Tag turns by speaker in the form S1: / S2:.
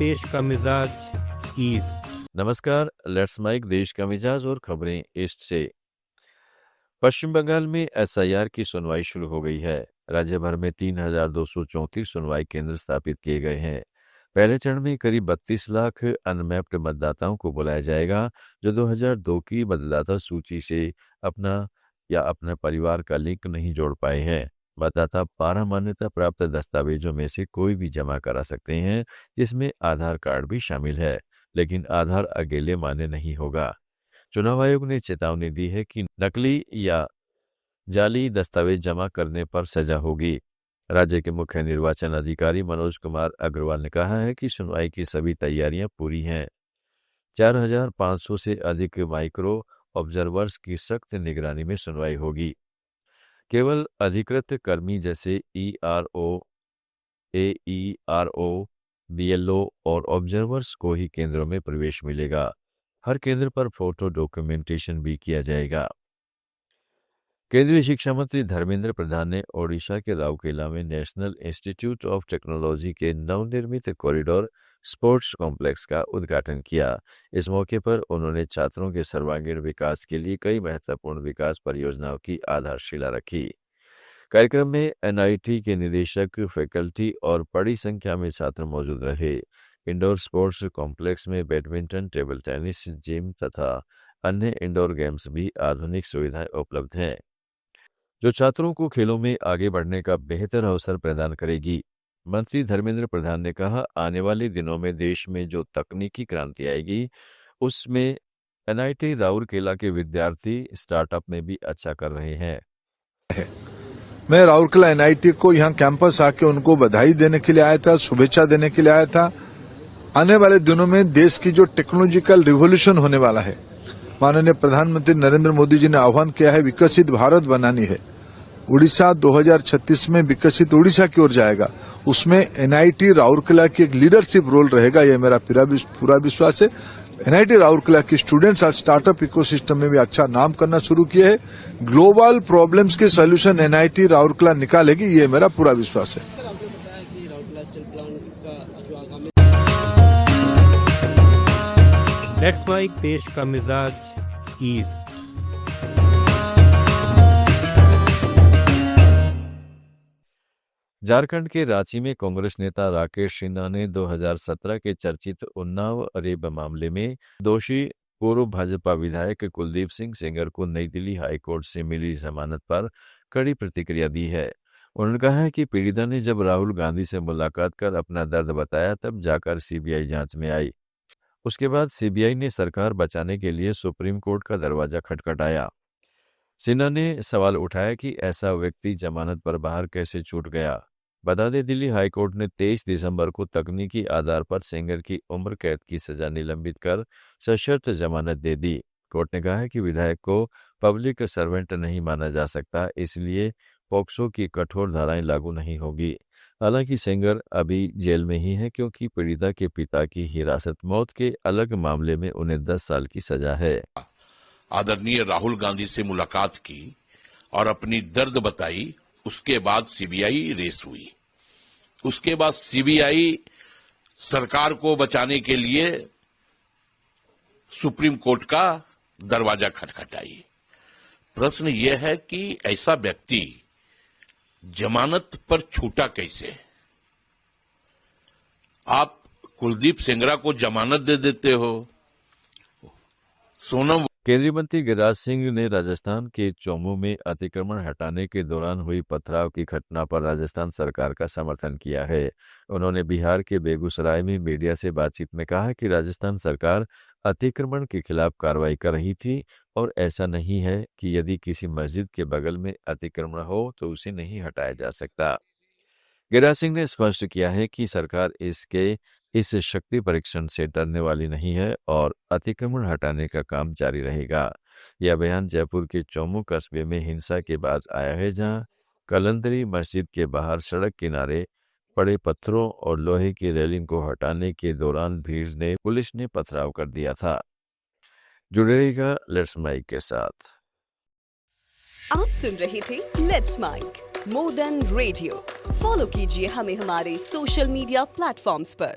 S1: देश का मिजाज ईस्ट।
S2: नमस्कार, लेट्स माइक देश का मिजाज और खबरें ईस्ट से। पश्चिम बंगाल में एसआईआर की सुनवाई शुरू हो गई है। राज्य भर में 3,234 सुनवाई केंद्र स्थापित किए गए हैं। पहले चरण में करीब 32 लाख अनमैप्ड मतदाताओं को बुलाया जाएगा, जो 2002 की मतदाता सूची से अपना या अपने परिवार का लिंक नहीं जोड़ पाए हैं। मतदाता 12 मान्यता प्राप्त दस्तावेजों में से कोई भी जमा करा सकते हैं, जिसमें आधार कार्ड भी शामिल है, लेकिन आधार अकेले मान्य नहीं होगा। चुनाव आयोग ने चेतावनी दी है कि नकली या जाली दस्तावेज जमा करने पर सजा होगी। राज्य के मुख्य निर्वाचन अधिकारी मनोज कुमार अग्रवाल ने कहा है कि सुनवाई की सभी तैयारियां पूरी हैं। 4,500 से अधिक माइक्रो ऑब्जर्वर्स की सख्त निगरानी में सुनवाई होगी। केवल अधिकृत कर्मी जैसे ईआरओ, एईआरओ, बीएलओ और ऑब्जर्वर्स को ही केंद्रों में प्रवेश मिलेगा। हर केंद्र पर फोटो डॉक्यूमेंटेशन भी किया जाएगा। केंद्रीय शिक्षा मंत्री धर्मेंद्र प्रधान ने ओडिशा के राउरकेला में नेशनल इंस्टीट्यूट ऑफ टेक्नोलॉजी के नवनिर्मित कॉरिडोर स्पोर्ट्स कॉम्प्लेक्स का उद्घाटन किया। इस मौके पर उन्होंने छात्रों के सर्वांगीण विकास के लिए कई महत्वपूर्ण विकास परियोजनाओं की आधारशिला रखी। कार्यक्रम में एनआईटी के निदेशक, फैकल्टी और बड़ी संख्या में छात्र मौजूद रहे। इंडोर स्पोर्ट्स कॉम्प्लेक्स में बैडमिंटन, टेबल टेनिस, जिम तथा अन्य इंडोर गेम्स भी आधुनिक सुविधाएं उपलब्ध हैं, जो छात्रों को खेलों में आगे बढ़ने का बेहतर अवसर प्रदान करेगी। मंत्री धर्मेंद्र प्रधान ने कहा, आने वाले दिनों में देश में जो तकनीकी क्रांति आएगी, उसमें एनआईटी राउरकेला के विद्यार्थी स्टार्टअप में भी अच्छा कर रहे हैं।
S3: मैं राउरकेला एनआईटी को यहाँ कैंपस आके उनको बधाई देने के लिए आया था, शुभेच्छा देने के लिए आया था। आने वाले दिनों में देश की जो टेक्नोलॉजिकल रिवोल्यूशन होने वाला है, माननीय प्रधानमंत्री नरेंद्र मोदी जी ने आह्वान किया है, विकसित भारत बनानी है। उड़ीसा 2036 में विकसित उड़ीसा की ओर जाएगा। उसमें एनआईटी राउरकेला की एक लीडरशिप रोल रहेगा, यह मेरा पूरा विश्वास है। एनआईटी राउरकेला की स्टूडेंट्स आज स्टार्टअप इकोसिस्टम में भी अच्छा नाम करना शुरू किए हैं। ग्लोबल प्रॉब्लम्स के सोल्यूशन एनआईटी राउरकेला निकालेगी, ये मेरा पूरा विश्वास है।
S1: लेट्स माइक देश का मिजाज ईस्ट।
S2: झारखंड के रांची में कांग्रेस नेता राकेश सिन्हा ने 2017 के चर्चित उन्नाव रेप मामले में दोषी पूर्व भाजपा विधायक कुलदीप सिंह सेंगर को नई दिल्ली हाईकोर्ट से मिली जमानत पर कड़ी प्रतिक्रिया दी है। उन्होंने कहा है कि पीड़िता ने जब राहुल गांधी से मुलाकात कर अपना दर्द बताया, तब जाकर सीबीआई जांच में आई। उसके बाद सीबीआई ने सरकार बचाने के लिए सुप्रीम कोर्ट का दरवाजा खटखटाया। सिन्हा ने सवाल उठाया कि ऐसा व्यक्ति जमानत पर बाहर कैसे छूट गया। बता दें, दिल्ली हाईकोर्ट ने 23 दिसंबर को तकनीकी आधार पर सेंगर की उम्र कैद की सजा निलंबित कर सशर्त जमानत दे दी। कोर्ट ने कहा है कि विधायक को पब्लिक सर्वेंट नहीं माना जा सकता, इसलिए पॉक्सो की कठोर धाराएं लागू नहीं होगी। हालांकि सेंगर अभी जेल में ही है, क्योंकि पीड़िता के पिता की हिरासत मौत के अलग मामले में उन्हें 10 साल की सजा है।
S4: आदरणीय राहुल गांधी से मुलाकात की और अपनी दर्द बताई। उसके बाद सीबीआई रेस हुई। उसके बाद सीबीआई सरकार को बचाने के लिए सुप्रीम कोर्ट का दरवाजा खटखटाई। प्रश्न यह है कि ऐसा व्यक्ति जमानत पर छूटा कैसे? आप कुलदीप सेंगरा को जमानत दे देते हो। सोनम
S2: केंद्रीय मंत्री गिरिराज सिंह ने राजस्थान के चौमू में अतिक्रमण हटाने के दौरान हुई पथराव की घटना पर राजस्थान सरकार का समर्थन किया है। उन्होंने बिहार के बेगूसराय में मीडिया से बातचीत में कहा कि राजस्थान सरकार अतिक्रमण के खिलाफ कार्रवाई कर रही थी और ऐसा नहीं है कि यदि किसी मस्जिद के बगल में अतिक्रमण हो तो उसे नहीं हटाया जा सकता। गिरिराज सिंह ने स्पष्ट किया है कि सरकार इस शक्ति परीक्षण से डरने वाली नहीं है और अतिक्रमण हटाने का काम जारी रहेगा। यह बयान जयपुर के चौमू कस्बे में हिंसा के बाद आया है, जहां कलंदरी मस्जिद के बाहर सड़क किनारे पड़े पत्थरों और लोहे की रेलिंग को हटाने के दौरान पुलिस ने पथराव कर दिया था। जुड़े रहिएगा लेट्स माइक के साथ।
S5: आप सुन रहे थे let's make more than radio. Follow कीजिए हमें हमारे सोशल मीडिया प्लेटफॉर्म्स पर।